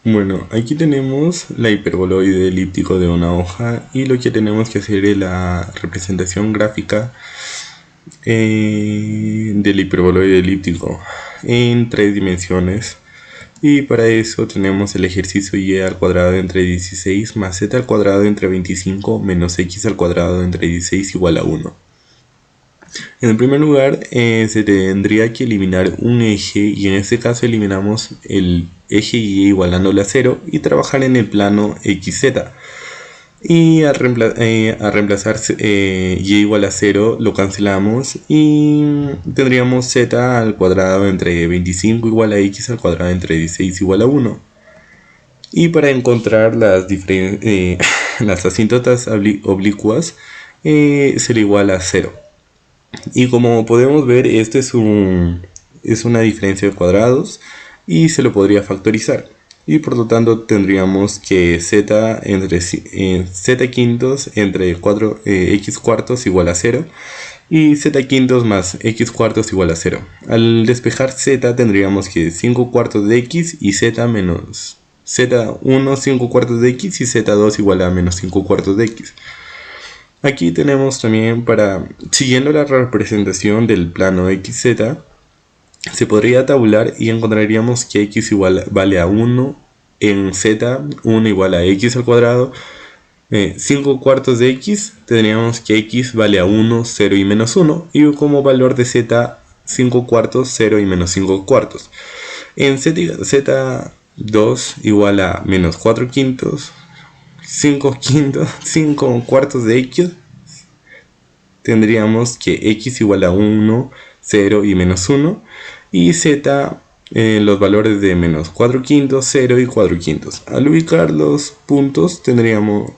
Bueno, aquí tenemos la hiperboloide elíptico de una hoja y lo que tenemos que hacer es la representación gráfica del hiperboloide elíptico en 3 dimensiones. Y para eso tenemos el ejercicio y al cuadrado entre 16 más z al cuadrado entre 25 menos x al cuadrado entre 16 igual a 1. En el primer lugar, se tendría que eliminar un eje y en este caso eliminamos el eje y igualándole a 0 y trabajar en el plano xz. Y al reemplazar y igual a 0 lo cancelamos y tendríamos z al cuadrado entre 25 igual a x al cuadrado entre 16 igual a 1. Y para encontrar las asíntotas oblicuas será igual a 0. Y como podemos ver, esto es una diferencia de cuadrados y se lo podría factorizar. Y por lo tanto tendríamos que z quintos entre 4, x cuartos igual a 0 y z quintos más x cuartos igual a 0. Al despejar z tendríamos que 5 cuartos de x y z menos z1 5 cuartos de x y z2 igual a menos 5 cuartos de x. Aquí tenemos también siguiendo la representación del plano xz, se podría tabular y encontraríamos que x vale a 1 en z, 1 igual a x al cuadrado, 5 cuartos de x, tendríamos que x vale a 1, 0 y menos 1, y como valor de z, 5 cuartos, 0 y menos 5 cuartos. En z2 igual a menos 4 quintos, 5 quintos, 5 cuartos de x, tendríamos que x igual a 1, 0 y menos 1, y z los valores de menos 4 quintos, 0 y 4 quintos. Al ubicar los puntos tendríamos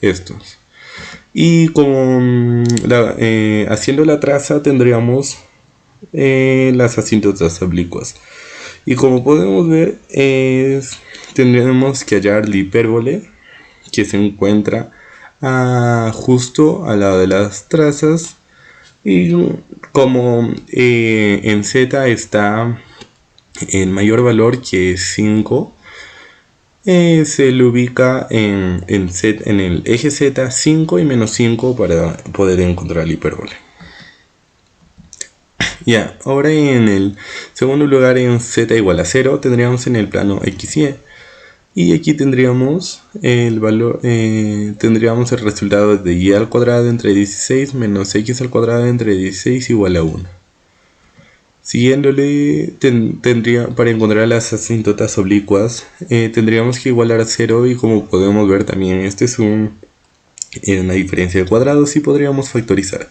estos. Y como haciendo la traza tendríamos las asíntotas oblicuas. Y como podemos ver, tendremos que hallar la hipérbole que se encuentra justo al lado de las trazas, y como en z está el mayor valor, que es 5, se le ubica en el eje z 5 y menos 5 para poder encontrar la hipérbole. Ya, ahora en el segundo lugar, en z igual a 0, tendríamos en el plano xy. Y aquí tendríamos el valor, tendríamos el resultado de y al cuadrado entre 16 menos x al cuadrado entre 16 igual a 1. Siguiéndole, para encontrar las asíntotas oblicuas, tendríamos que igualar a 0, y como podemos ver también, este es una diferencia de cuadrados y podríamos factorizar.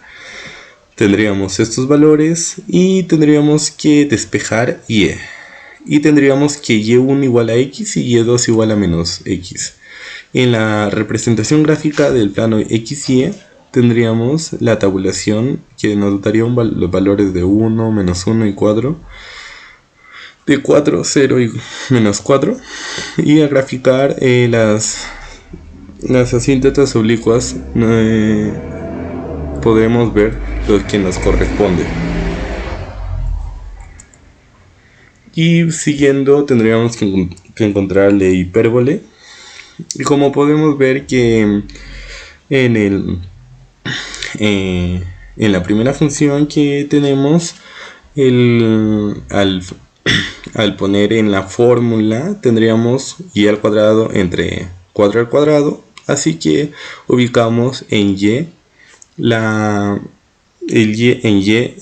Tendríamos estos valores y tendríamos que despejar y. Y tendríamos que y1 igual a x y y2 igual a menos x. En la representación gráfica del plano xy tendríamos la tabulación que nos daría los valores de 1, menos 1 y 4, de 4, 0 y menos 4. Y a graficar las asíntotas oblicuas podremos ver lo que nos corresponde. Y siguiendo tendríamos que encontrar la hipérbole. Y como podemos ver que en la primera función que tenemos, al poner en la fórmula tendríamos y al cuadrado entre 4 al cuadrado. Así que ubicamos en y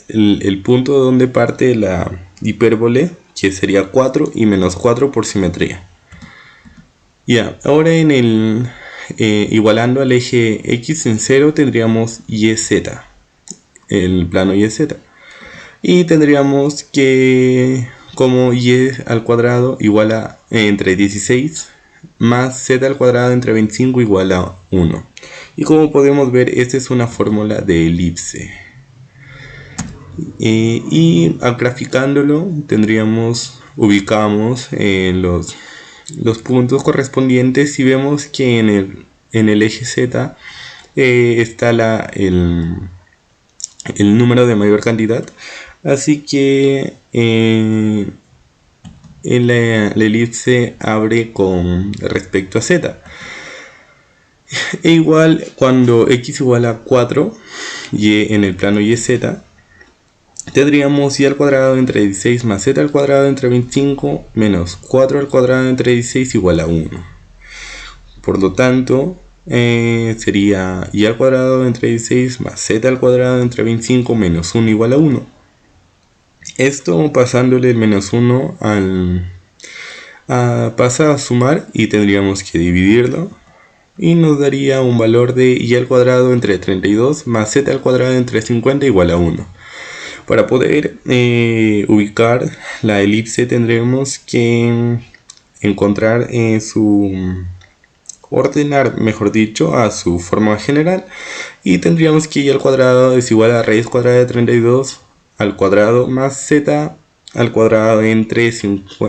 el punto donde parte la hipérbole, que sería 4 y menos 4 por simetría. Ya, ahora igualando al eje x en 0 tendríamos yz, el plano yz. Y tendríamos que como y al cuadrado igual a entre 16 más z al cuadrado entre 25 igual a 1. Y como podemos ver, esta es una fórmula de elipse. Y graficándolo ubicamos los puntos correspondientes y vemos que en el eje z está el número de mayor cantidad. Así que la elipse abre con respecto a z. E igual cuando x igual a 4, y en el plano YZ, tendríamos y al cuadrado entre 16 más z al cuadrado entre 25 menos 4 al cuadrado entre 16 igual a 1. Por lo tanto, sería y al cuadrado entre 16 más z al cuadrado entre 25 menos 1 igual a 1. Esto pasándole el menos 1 pasa a sumar y tendríamos que dividirlo. Y nos daría un valor de y al cuadrado entre 32 más z al cuadrado entre 50 igual a 1. Para poder ubicar la elipse tendremos que encontrar ordenar, mejor dicho, a su forma general. Y tendríamos que y al cuadrado es igual a raíz cuadrada de 32 al cuadrado más z al cuadrado entre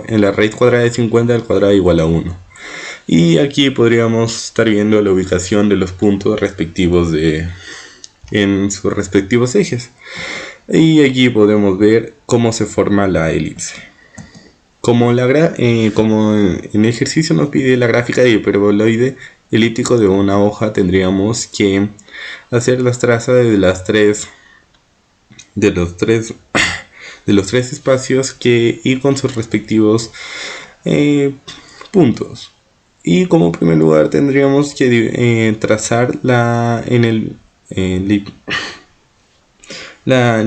la raíz cuadrada de 50 al cuadrado igual a 1. Y aquí podríamos estar viendo la ubicación de los puntos respectivos en sus respectivos ejes. Y aquí podemos ver cómo se forma la elipse. Como en el ejercicio nos pide la gráfica de hiperboloide elíptico de una hoja, tendríamos que hacer las trazas de los tres espacios y con sus respectivos puntos. Y como primer lugar tendríamos que trazar la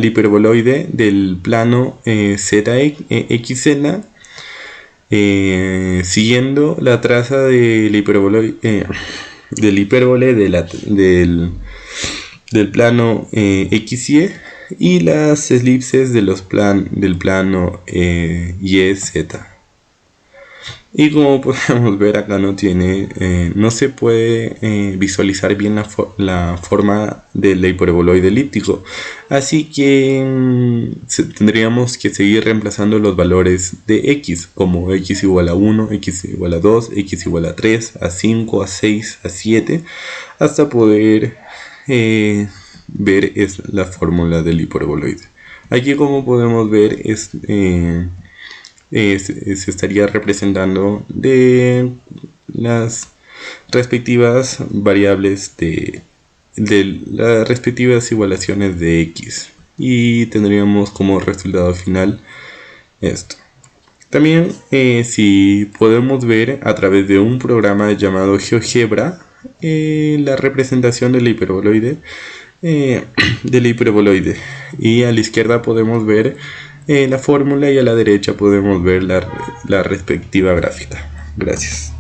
hiperboloide del plano ZXZ, siguiendo la traza del hipérbole del plano XY y las elipses de del plano YZ. Y como podemos ver acá no se puede visualizar bien la forma del hiperboloide elíptico, así que tendríamos que seguir reemplazando los valores de x, como x igual a 1, x igual a 2, x igual a 3, a 5, a 6, a 7, hasta poder ver la fórmula del hiperboloide. Aquí, como podemos ver, se estaría representando de las respectivas variables de las respectivas igualaciones de x, y tendríamos como resultado final esto. También si podemos ver a través de un programa llamado GeoGebra la representación del hiperboloide y a la izquierda podemos ver la fórmula y a la derecha podemos ver la respectiva gráfica. Gracias.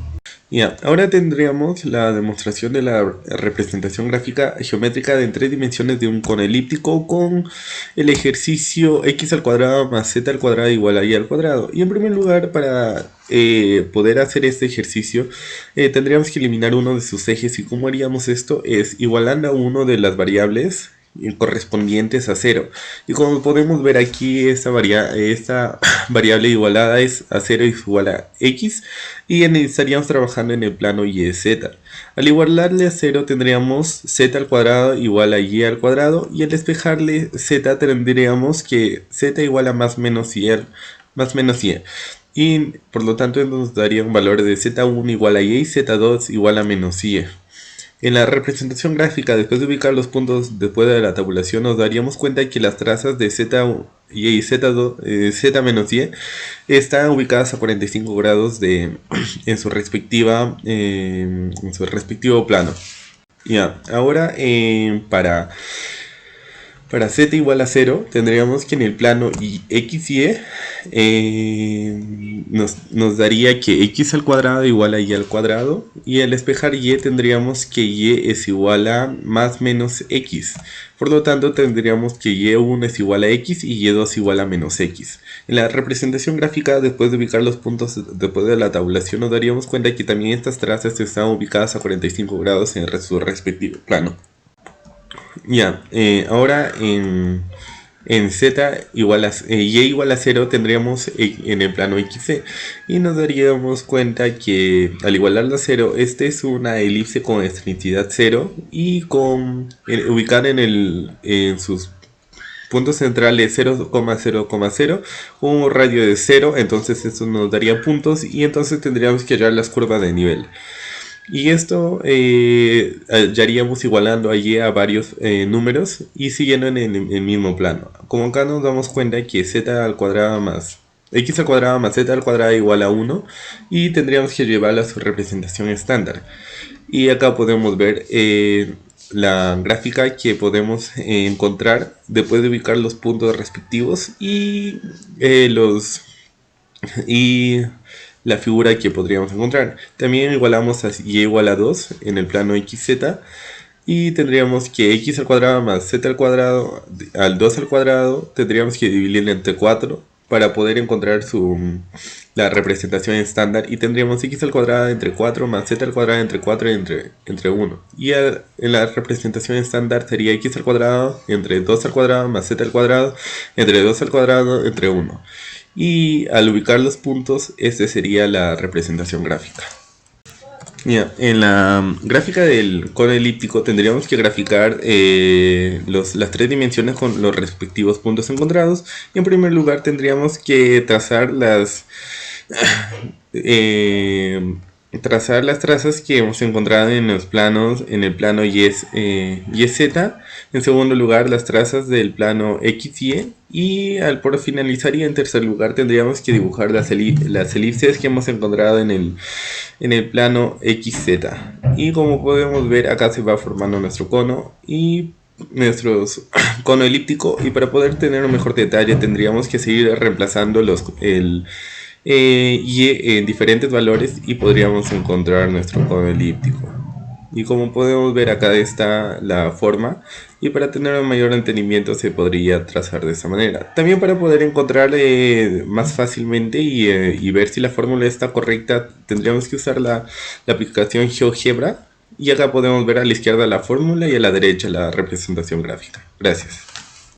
Ahora tendríamos la demostración de la representación gráfica geométrica de en 3 dimensiones de un cono elíptico con el ejercicio x al cuadrado más z al cuadrado igual a y al cuadrado. Y en primer lugar, para poder hacer este ejercicio tendríamos que eliminar uno de sus ejes. Y cómo haríamos esto es igualando a uno de las variables correspondientes a 0. Y como podemos ver aquí, esta variable igualada es a 0 es igual a x, y estaríamos trabajando en el plano YZ. Al igualarle a 0 tendríamos z al cuadrado igual a y al cuadrado, y al despejarle z tendríamos que z igual a más menos y, y por lo tanto nos daría un valor de z1 igual a y, z2 igual a menos y. En la representación gráfica, después de ubicar los puntos después de la tabulación, nos daríamos cuenta que las trazas de z y z menos y están ubicadas a 45 grados en su respectivo plano. Ahora para z igual a 0 tendríamos que en el plano XY nos daría que x al cuadrado igual a y al cuadrado, y al despejar y tendríamos que y es igual a más menos x. Por lo tanto tendríamos que y1 es igual a x y y2 igual a menos x. En la representación gráfica, después de ubicar los puntos después de la tabulación, nos daríamos cuenta que también estas trazas están ubicadas a 45 grados en su respectivo plano. Ahora en z igual a y igual a 0 tendríamos en el plano XC, y nos daríamos cuenta que al igualarlo a 0, este es una elipse con excentricidad 0 y ubicada en sus punto central es 0,0,0, un radio de 0, entonces esto nos daría puntos y entonces tendríamos que hallar las curvas de nivel. Y esto hallaríamos igualando a y a varios números y siguiendo en el mismo plano. Como acá nos damos cuenta que z al cuadrado más x al cuadrado más z al cuadrado igual a 1 y tendríamos que llevarla a su representación estándar. Y acá podemos ver la gráfica que podemos encontrar después de ubicar los puntos respectivos y la figura que podríamos encontrar. También igualamos a y igual a 2 en el plano xz y tendríamos que x al cuadrado más z al cuadrado al 2 al cuadrado tendríamos que dividir entre 4 para poder encontrar la representación estándar y tendríamos x al cuadrado entre 4 más z al cuadrado entre 4 entre 1 y en la representación estándar sería x al cuadrado entre 2 al cuadrado más z al cuadrado entre 2 al cuadrado entre 1 y al ubicar los puntos esta sería la representación gráfica. Yeah, en la gráfica del cono elíptico tendríamos que graficar las tres dimensiones con los respectivos puntos encontrados. Y en primer lugar tendríamos que trazar las trazas que hemos encontrado en los planos, en el plano YZ. En segundo lugar, las trazas del plano XY. Y por finalizar y en tercer lugar tendríamos que dibujar las elipses que hemos encontrado en el plano XZ. Y como podemos ver, acá se va formando nuestro cono y nuestro cono elíptico. Y para poder tener un mejor detalle tendríamos que seguir reemplazando y en diferentes valores y podríamos encontrar nuestro cono elíptico. Y como podemos ver, acá está la forma y para tener un mayor entendimiento se podría trazar de esta manera. También para poder encontrar más fácilmente y ver si la fórmula está correcta tendríamos que usar la aplicación GeoGebra y acá podemos ver a la izquierda la fórmula y a la derecha la representación gráfica. Gracias.